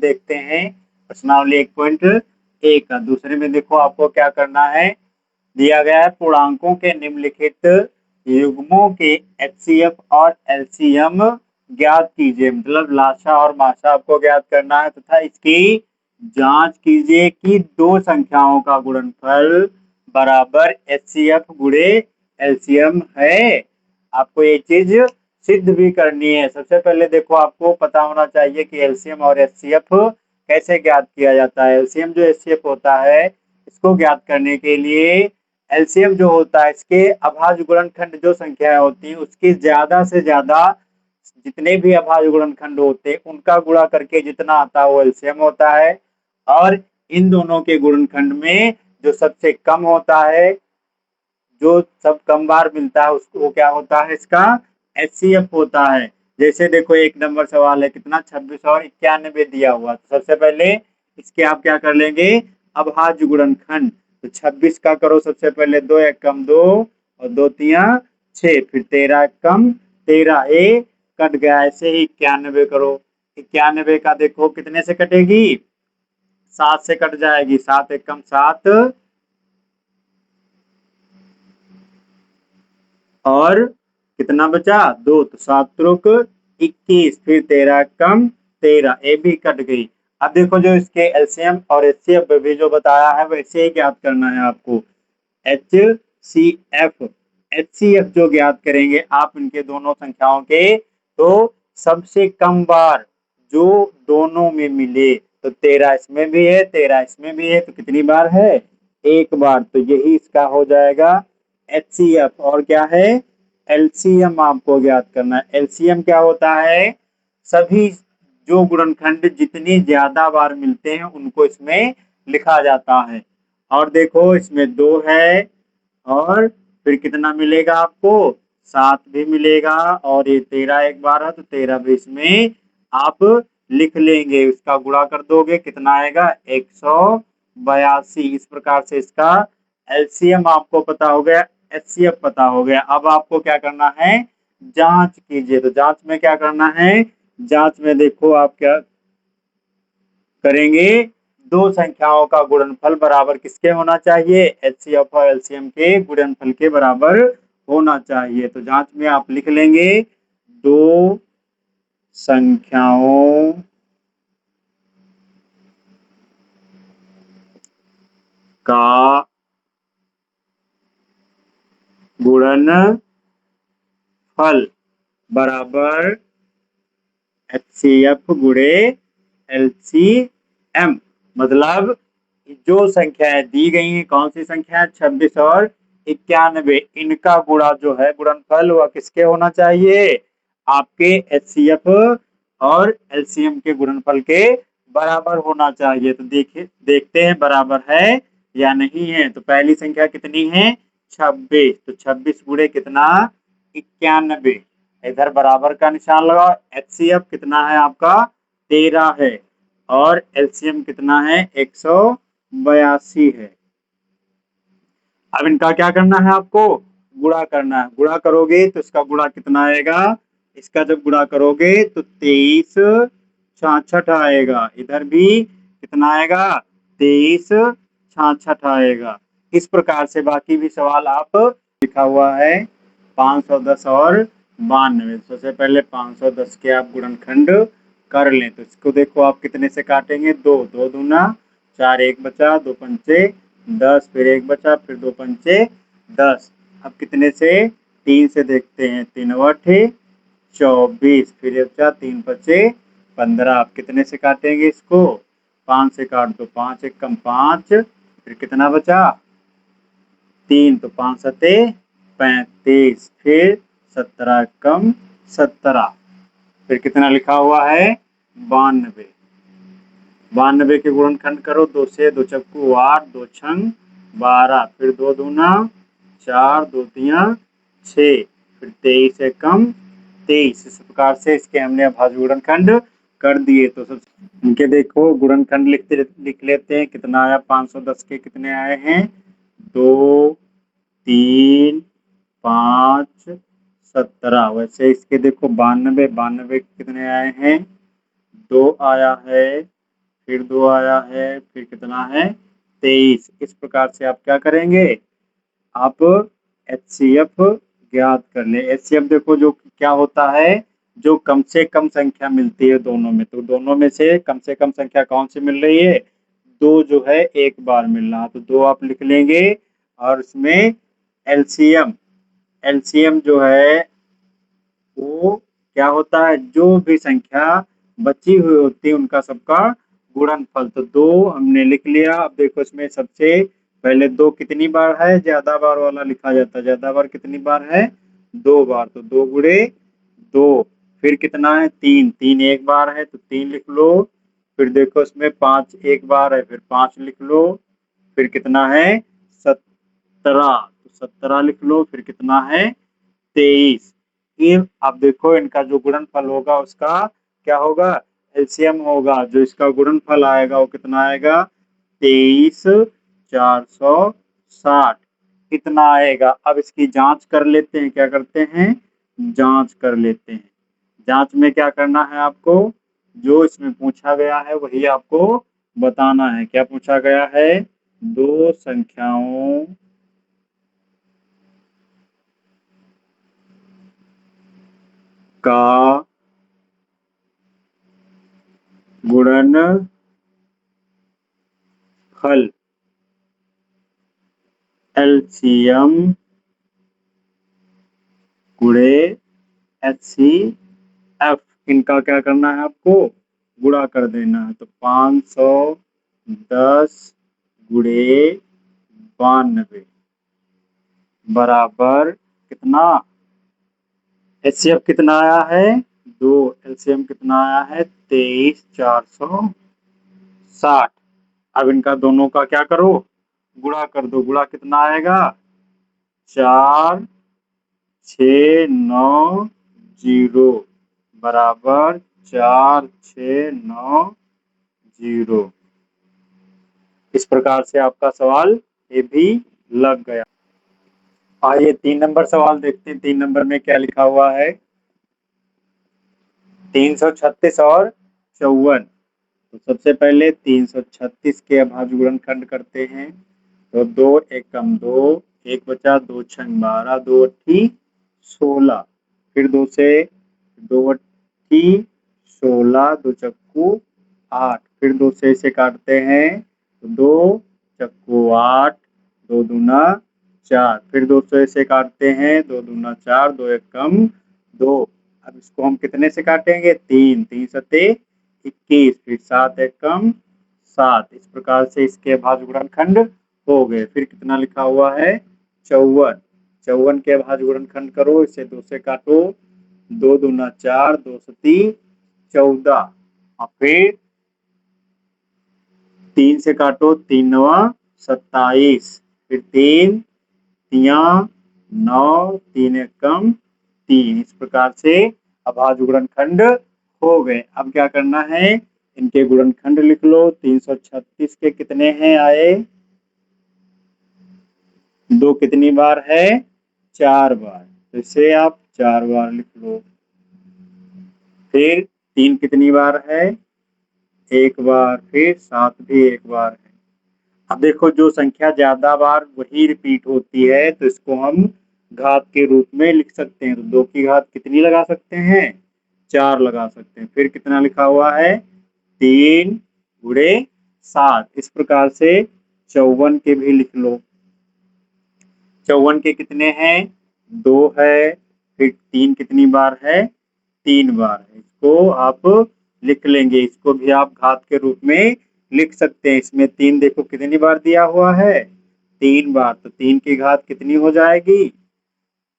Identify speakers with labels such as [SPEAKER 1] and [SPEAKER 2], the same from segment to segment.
[SPEAKER 1] देखते हैं प्रश्नावली 1.1 का। दूसरे में देखो आपको क्या करना है, दिया गया है पूर्णांकों के निम्नलिखित युग्मों के एचसीएफ और एलसीएम ज्ञात कीजिए। मतलब लासा और मासा आपको ज्ञात करना है तथा इसकी जांच कीजिए कि दो संख्याओं का गुणनफल बराबर एचसीएफ गुणे एलसीएम है। आपको ये चीज सिद्ध भी करनी है। सबसे पहले देखो आपको पता होना चाहिए कि एलसीएम और एचसीएफ कैसे ज्ञात किया जाता है। एलसीएम जो एचसीएफ होता है इसको ज्ञात करने के लिए एलसीएम जो होता है इसके अभाज्य गुणनखंड जो संख्याएं होती हैं उसकी ज्यादा से ज्यादा जितने भी अभाज्य गुणनखंड होते हैं उनका गुणा करके जितना आता है वो एलसीएम होता है। और इन दोनों के गुणनखंड में जो सबसे कम होता है, जो सब कम बार मिलता है उसको क्या होता है, इसका एचसीएफ होता है। जैसे देखो एक नंबर सवाल है, कितना 26 और 91 दिया हुआ। तो सबसे पहले इसके आप क्या कर लेंगे, अभाज्य गुणनखंड। तो 26 का करो सबसे पहले 2 एक कम 2 और 2 तिया 6, फिर 13 एक कम 13, ए कट गया। ऐसे ही 91 करो, 91 का देखो कितने से कटेगी, 7 से कट जाएगी। 7 एक कम 7 और कितना बचा 2, तो 7 त्रुक 21, फिर 13 कम 13, ए भी कट गई। अब देखो जो इसके एलसीएम और एचसीएफ भी जो बताया है वैसे ही ज्ञात करना है आपको। एचसीएफ एचसीएफ जो ज्ञात करेंगे आप इनके दोनों संख्याओं के, तो सबसे कम बार जो दोनों में मिले, तो 13 इसमें भी है 13 इसमें भी है, तो कितनी बार है, एक बार। तो यही इसका हो जाएगा एचसीएफ। और क्या है, एलसीएम आपको ज्ञात करना है। एलसीएम क्या होता है, सभी जो गुणनखंड जितनी ज्यादा बार मिलते हैं उनको इसमें लिखा जाता है। और देखो इसमें 2 है और फिर कितना मिलेगा आपको, 7 भी मिलेगा। और ये 13 एक बार है तो 13 भी इसमें आप लिख लेंगे। इसका गुणा कर दोगे कितना आएगा, 182। इस प्रकार से इसका एलसीएम आपको पता हो गया, एचसीएफ पता हो गया। अब आपको क्या करना है, जांच कीजिए। तो जांच में क्या करना है, जांच में देखो आप क्या करेंगे, दो संख्याओं का गुणनफल बराबर किसके होना चाहिए, एचसीएफ और एलसीएम के गुणनफल के बराबर होना चाहिए। तो जांच में आप लिख लेंगे, दो संख्याओं का गुणनफल बराबर एचसीएफ गुणे एलसीएम। मतलब जो संख्याएं दी गई हैं, कौन सी संख्या, 26 और 91, इनका गुणा जो है गुणनफल वह किसके होना चाहिए, आपके एचसीएफ और एलसीएम के गुणनफल के बराबर होना चाहिए। तो देखिए देखते हैं बराबर है या नहीं है। तो पहली संख्या कितनी है, 26, तो 26 गुणे कितना, 91। इधर बराबर का निशान लगाओ। एचसीएफ कितना है आपका, 13 है और एलसीएम कितना है, 182 है। अब इनका क्या करना है, आपको गुणा करना है। गुणा करोगे तो इसका गुणा कितना आएगा, इसका जब गुणा करोगे तो 23 66 आएगा। इधर भी कितना आएगा, 23 66 आएगा। इस प्रकार से बाकी भी सवाल आप लिखा हुआ है 510 और 92। सबसे पहले 510 के आप गुणनखंड कर लें। तो इसको देखो आप कितने से काटेंगे, 2 2 दूना 4, एक बचा, 2 पंचे 10, फिर एक बचा, फिर 2 पंचे 10। अब कितने से, 3 से देखते हैं, 3 अठे 24, फिर बचा 3 बचे 15। आप कितने से काटेंगे इसको, 5 से काट दो, 5 एक कम 5, फिर कितना बचा 3, तो 5 सते 35, फिर 17 कम 17, फिर कितना लिखा हुआ है 92। 92 के गुणनखंड करो, 2 से 2 चक्कू 8, 2 छंग 12, फिर 2 दूना 4, 2 तिया 6, फिर 23 से कम 23। इस प्रकार से इसके हमने अभाज्य गुणनखंड कर दिए। तो सब इनके देखो गुणनखंड लिख लेते हैं। कितना आया, 510 के कितने आए हैं, 2 3 5 17। वैसे इसके देखो 92 कितने आए हैं, 2 आया है फिर 2 आया है, फिर कितना है 23। इस प्रकार से आप क्या करेंगे, आप HCF ज्ञात कर ले। HCF देखो जो क्या होता है, जो कम से कम संख्या मिलती है दोनों में, तो दोनों में से कम संख्या कौन सी मिल रही है, 2 जो है एक बार मिल रहा, तो 2 आप लिख लेंगे। और इसमें एलसीएम जो है वो क्या होता है, जो भी संख्या बची हुई होती है उनका सबका गुणनफल। तो 2 हमने लिख लिया। अब देखो इसमें सबसे पहले 2 कितनी बार है, ज्यादा बार वाला लिखा जाता है। ज्यादा बार कितनी बार है, 2 बार, तो 2 गुणे 2। फिर कितना है 3, 3 एक बार है तो 3 लिख लो। फिर देखो इसमें 5 एक बार है, फिर 5 लिख लो। फिर कितना है 17, तो 17 लिख लो। फिर कितना है 23। ये अब देखो इनका जो गुणनफल होगा उसका क्या होगा, एलसीएम होगा। जो इसका गुणनफल आएगा वो कितना आएगा, 23,460 कितना आएगा। अब इसकी जांच कर लेते हैं, क्या करते हैं, जांच कर लेते हैं। जांच में क्या करना है आपको, जो इसमें पूछा गया है वही आपको बताना है। क्या पूछा गया है, दो संख्याओं का गुणनफल एलसीएम गुणे HCF, इनका क्या करना है आपको, गुणा कर देना है। तो 510 गुणे 92 बराबर कितना, HCF कितना आया है 2, एलसीएम कितना आया है 23,460। अब इनका दोनों का क्या करो, गुणा कर दो। गुणा कितना आएगा, 4690 बराबर 4690। इस प्रकार से आपका सवाल ये भी लग गया। आइए 3 नंबर सवाल देखते हैं। 3 नंबर में क्या लिखा हुआ है, 336 और 54। तो सबसे पहले 336 के अभाज्य गुणनखंड करते हैं। तो 2 एकम 2, 1 बचा, 2 छंग 12, 2 अट्ठी 16। फिर 2 से 2 अट्ठी 16, 2 चक्कू 8। फिर 2 से इसे काटते हैं तो 2 चक्कू 8, 2 दूना 4। फिर 2 से इसे काटते हैं, 2 दूना 4, 2 एकम 2। अब इसको हम कितने से काटेंगे, 3, 3 सते 21, फिर 7 एकम 7। इस प्रकार से इसके अभाज्य गुणनखंड हो गए। फिर कितना लिखा हुआ है 54, 54 के अभाज्य गुणनखंड करो, इसे 2 से काटो, 2 दूना 4, 2 सती 14। और फिर 3 से काटो, 3 नवा 27। फिर 3 तिया 9, 3 एकम 3। इस प्रकार से अभाज्य गुणनखंड हो गए। अब क्या करना है, इनके गुणनखंड लिख लो। 336 के कितने हैं आए, 2 कितनी बार है, 4 बार, तो इसे आप 4 बार लिख लो। फिर 3 कितनी बार है, 1 बार। फिर 7 भी 1 बार है। अब देखो जो संख्या ज्यादा बार वही रिपीट होती है तो इसको हम घात के रूप में लिख सकते हैं। तो 2 की घात कितनी लगा सकते हैं, 4 लगा सकते हैं। फिर कितना लिखा हुआ है, 3 गुणे 7। इस प्रकार से 54 के भी लिख लो। 54 के कितने हैं, 2 है। फिर 3 कितनी बार है, 3 बार है। इसको आप लिख लेंगे। इसको भी आप घात के रूप में लिख सकते हैं। इसमें 3 देखो कितनी बार दिया हुआ है, 3 बार, तो 3 की घात कितनी हो जाएगी,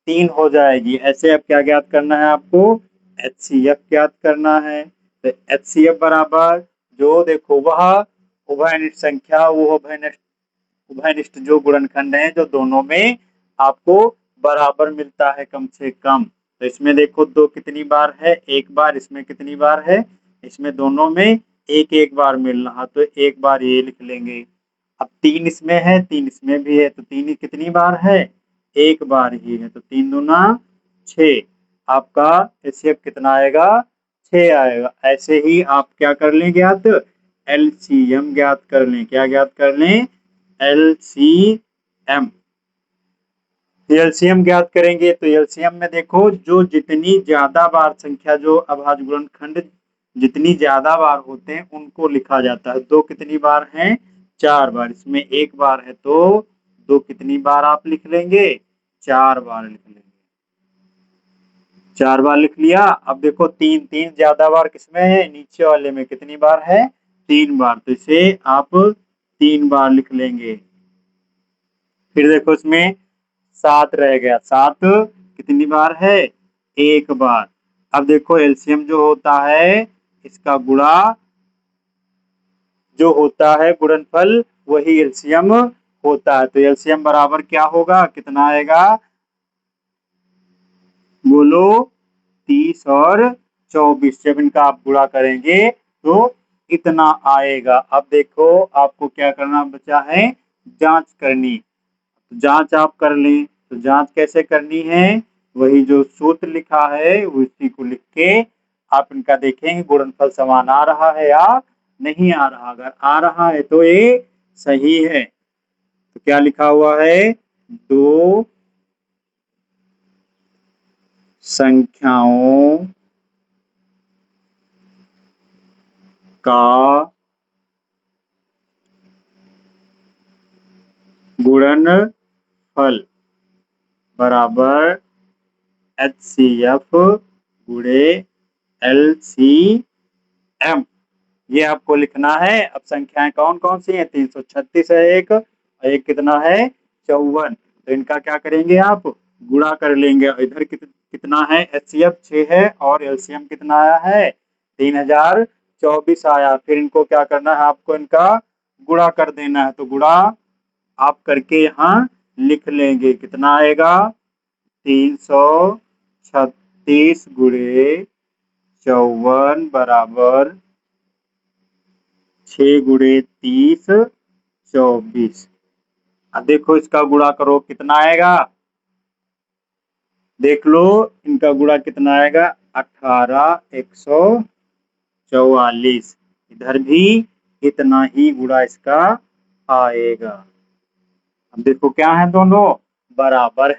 [SPEAKER 1] 3 हो जाएगी। ऐसे अब क्या ज्ञात करना है आपको, HCF ज्ञात करना है। तो HCF बराबर, जो देखो वह उभयनिष्ठ संख्या, वो उभयनिष्ठ जो गुणनखंड है जो दोनों में आपको बराबर मिलता है कम से कम। तो इसमें देखो 2 कितनी बार है, 1 बार। इसमें कितनी बार है, इसमें दोनों में 1 1 बार मिल रहा, तो 1 बार ये लिख लेंगे। अब 3 इसमें है, 3 इसमें भी है, तो 3 कितनी बार है, 1 बार ही है। तो 3 दूना 6, आपका HCF कितना आएगा, 6 आएगा। ऐसे ही आप क्या कर लेंगे, आप एलसीएम ज्ञात कर लें। क्या ज्ञात कर लें? एलसीएम। एलसीएम ज्ञात करेंगे तो एलसीएम में देखो, जो जितनी ज्यादा बार संख्या, जो अभाज्य गुणनखंड जितनी ज्यादा बार होते हैं उनको लिखा जाता है। दो कितनी बार हैं? 4 बार। इसमें 1 बार है तो दो कितनी बार आप लिख लेंगे? 4 बार लिख लेंगे। 4 बार लिख लिया। अब देखो, तीन तीन ज्यादा बार किसमें है? नीचे वाले में। कितनी बार है? 3 बार। तो इसे आप 3 बार लिख लेंगे। फिर देखो, इसमें 7 रह गया। 7 कितनी बार है? 1 बार। अब देखो, एलसीएम जो होता है इसका गुणा जो होता है गुणनफल, वही एलसीएम होता है। तो एलसीएम बराबर क्या होगा? कितना आएगा? बोलो। 30 और 24। जब इनका आप गुणा करेंगे तो इतना आएगा। अब देखो, आपको क्या करना बचा है? जांच करनी। जांच आप कर लें। तो जांच कैसे करनी है? वही जो सूत्र लिखा है उसी को लिख के आप इनका देखेंगे गुणनफल समान आ रहा है या नहीं आ रहा। अगर आ रहा है तो ये सही है। तो क्या लिखा हुआ है? दो संख्याओं का गुणनफल बराबर HCF गुणे LCM। ये आपको लिखना है। अब संख्याएं कौन कौन सी हैं? 336 है एक, और एक कितना है? 54। तो इनका क्या करेंगे आप? गुणा कर लेंगे। इधर कितना है? HCF 6 है और LCM कितना आया है? 3024 आया। फिर इनको क्या करना है? आपको इनका गुणा कर देना है। तो गुणा आप करके यहाँ लिख लेंगे। कितना आएगा? 336 गुणे 54 बराबर 6 गुणे 30 24। अब देखो, इसका गुणा करो कितना आएगा? देख लो, इनका गुणा कितना आएगा? 18144। इधर भी इतना ही गुणा इसका आएगा। अब देखो, क्या है? दोनों बराबर